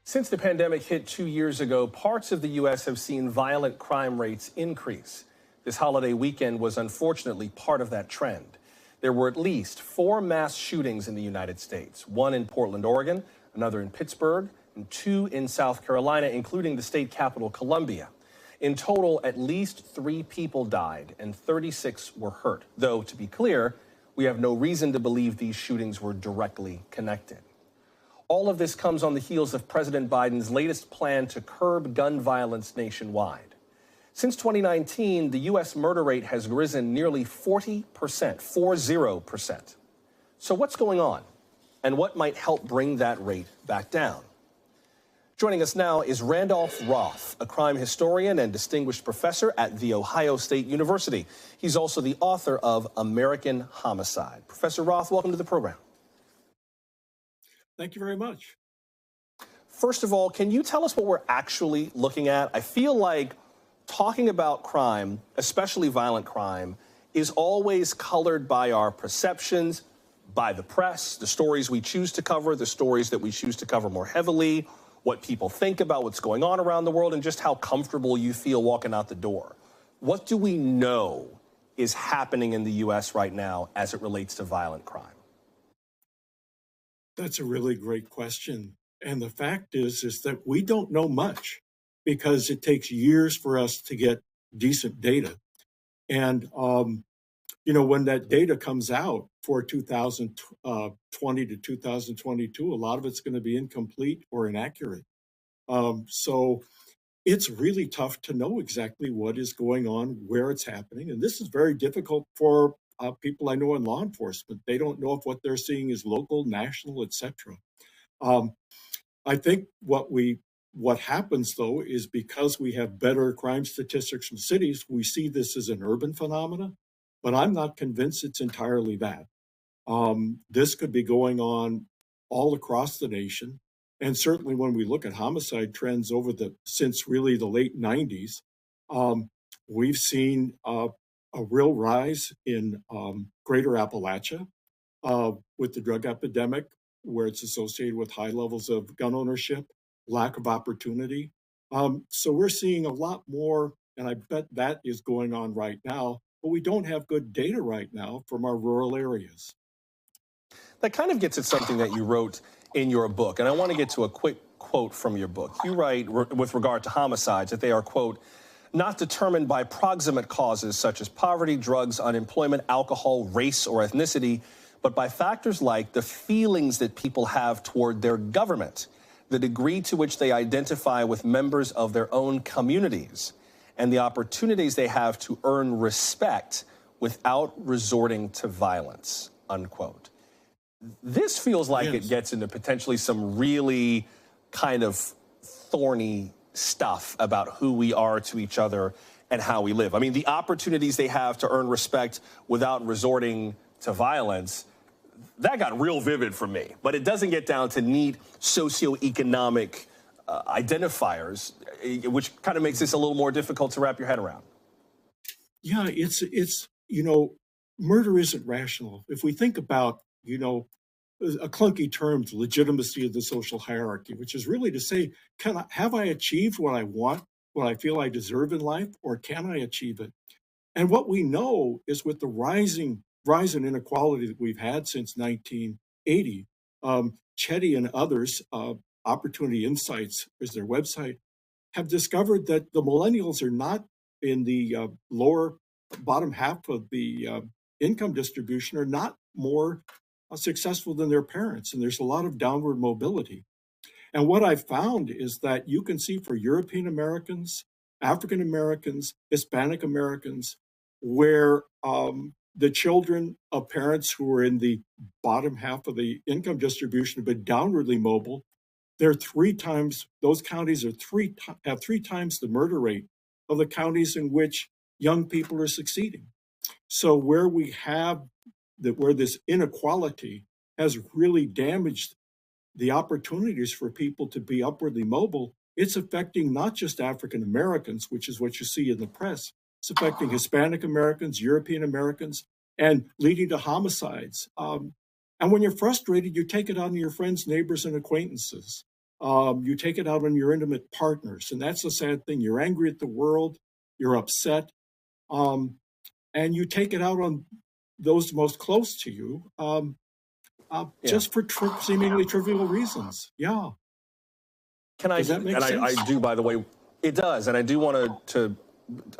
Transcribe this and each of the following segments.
Since the pandemic hit 2 years ago, parts of the U.S. have seen violent crime rates increase. This holiday weekend was unfortunately part of that trend. There were at least 4 mass shootings in the United States, one in Portland, Oregon, another in Pittsburgh, and 2 in South Carolina, including the state capital, Columbia. In total, at least 3 people died and 36 were hurt, though, to be clear, we have no reason to believe these shootings were directly connected. All of this comes on the heels of President Biden's latest plan to curb gun violence nationwide. Since 2019, the U.S. murder rate has risen nearly 40%, 40%. So what's going on, and what might help bring that rate back down? Joining us now is Randolph Roth, a crime historian and distinguished professor at The Ohio State University. He's also the author of American Homicide. Professor Roth, welcome to the program. Thank you very much. First of all, can you tell us what we're actually looking at? I feel like talking about crime, especially violent crime, is always colored by our perceptions, by the press, the stories we choose to cover, the stories that we choose to cover more heavily, what people think about what's going on around the world, and just how comfortable you feel walking out the door. What do we know is happening in the U.S. right now as it relates to violent crime? That's a really great question. And the fact is that we don't know much because it takes years for us to get decent data. And, when that data comes out for 2020 to 2022, a lot of it's going to be incomplete or inaccurate. So it's really tough to know exactly what is going on, where it's happening. And this is very difficult for people I know in law enforcement. They don't know if what they're seeing is local, national, etc. I think what happens, though, is because we have better crime statistics from cities, we see this as an urban phenomena, but I'm not convinced it's entirely that. This could be going on all across the nation. And certainly when we look at homicide trends since really the late 90s, we've seen a real rise in greater Appalachia with the drug epidemic, where it's associated with high levels of gun ownership, lack of opportunity. So we're seeing a lot more, and I bet that is going on right now, but we don't have good data right now from our rural areas. That kind of gets at something that you wrote in your book, and I want to get to a quick quote from your book. You write with regard to homicides that they are, quote, not determined by proximate causes such as poverty, drugs, unemployment, alcohol, race, or ethnicity, but by factors like the feelings that people have toward their government, the degree to which they identify with members of their own communities, and the opportunities they have to earn respect without resorting to violence, unquote. This feels like It gets into potentially some really kind of thorny stuff about who we are to each other and how we live. I mean, the opportunities they have to earn respect without resorting to violence, that got real vivid for me. But it doesn't get down to neat socioeconomic identifiers, which kind of makes this a little more difficult to wrap your head around. Yeah, it's murder isn't rational. If we think about, a clunky term, the legitimacy of the social hierarchy, which is really to say, have I achieved what I want, what I feel I deserve in life, or can I achieve it? And what we know is with the rise in inequality that we've had since 1980, Chetty and others, Opportunity Insights is their website, have discovered that the millennials are not in the bottom half of the income distribution, are not more successful than their parents. And there's a lot of downward mobility. And what I found is that you can see for European Americans, African Americans, Hispanic Americans, where the children of parents who are in the bottom half of the income distribution have been downwardly mobile, those counties have 3 times the murder rate of the counties in which young people are succeeding. So where this inequality has really damaged the opportunities for people to be upwardly mobile, it's affecting not just African Americans, which is what you see in the press. It's affecting Hispanic Americans, European Americans, and leading to homicides. And when you're frustrated, you take it on your friends, neighbors, and acquaintances. You take it out on your intimate partners, and that's the sad thing. You're angry at the world, you're upset, um, and you take it out on those most close to you, Yeah. just for seemingly trivial reasons. Yeah. Can I? Does that make And sense? I do, by the way, it does. And I do want to.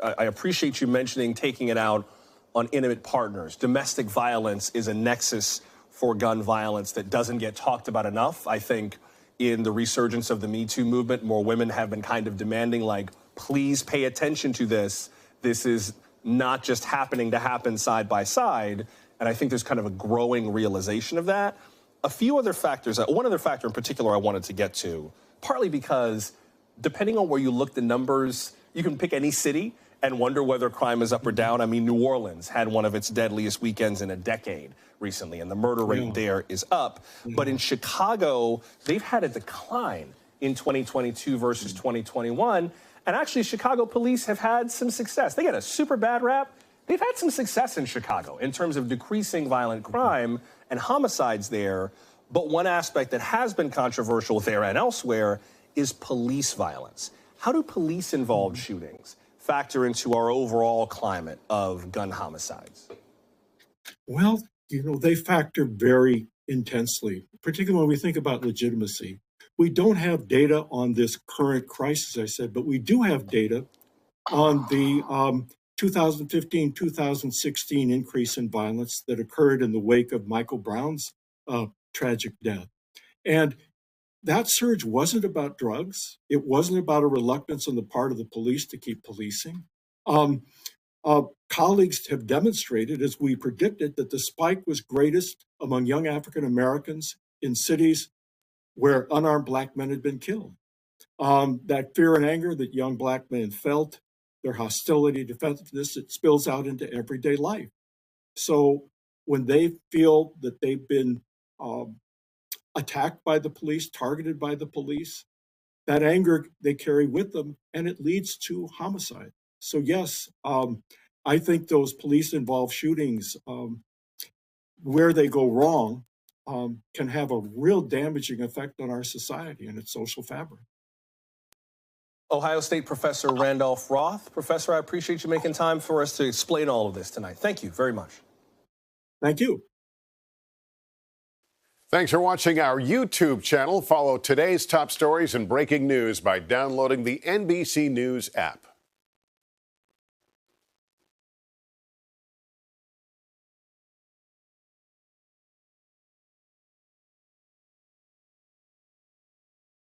I appreciate you mentioning taking it out on intimate partners. Domestic violence is a nexus for gun violence that doesn't get talked about enough. I think in the resurgence of the Me Too movement, more women have been kind of demanding, like, please pay attention to this. This is not just happening to happen side by side. And I think there's kind of a growing realization of that. A few other factors, one other factor in particular I wanted to get to, partly because depending on where you look, the numbers, you can pick any city and wonder whether crime is up or down. I mean, New Orleans had one of its deadliest weekends in a decade recently, and the murder rate there is up. But in Chicago, they've had a decline in 2022 versus 2021. And actually, Chicago police have had some success. They get a super bad rap. They've had some success in Chicago in terms of decreasing violent crime and homicides there. But one aspect that has been controversial there and elsewhere is police violence. How do police-involved shootings factor into our overall climate of gun homicides? Well, they factor very intensely, particularly when we think about legitimacy. We don't have data on this current crisis, I said, but we do have data on the 2015-2016 increase in violence that occurred in the wake of Michael Brown's tragic death. And that surge wasn't about drugs. It wasn't about a reluctance on the part of the police to keep policing. Colleagues have demonstrated, as we predicted, that the spike was greatest among young African Americans in cities where unarmed Black men had been killed. That fear and anger that young Black men felt, their hostility, defensiveness, it spills out into everyday life. So when they feel that they've been attacked by the police, targeted by the police, that anger they carry with them, and it leads to homicide. So yes, I think those police-involved shootings, where they go wrong, can have a real damaging effect on our society and its social fabric. Ohio State professor Randolph Roth. Professor, I appreciate you making time for us to explain all of this tonight. Thank you very much. Thank you. Thanks for watching our YouTube channel. Follow today's top stories and breaking news by downloading the NBC News app.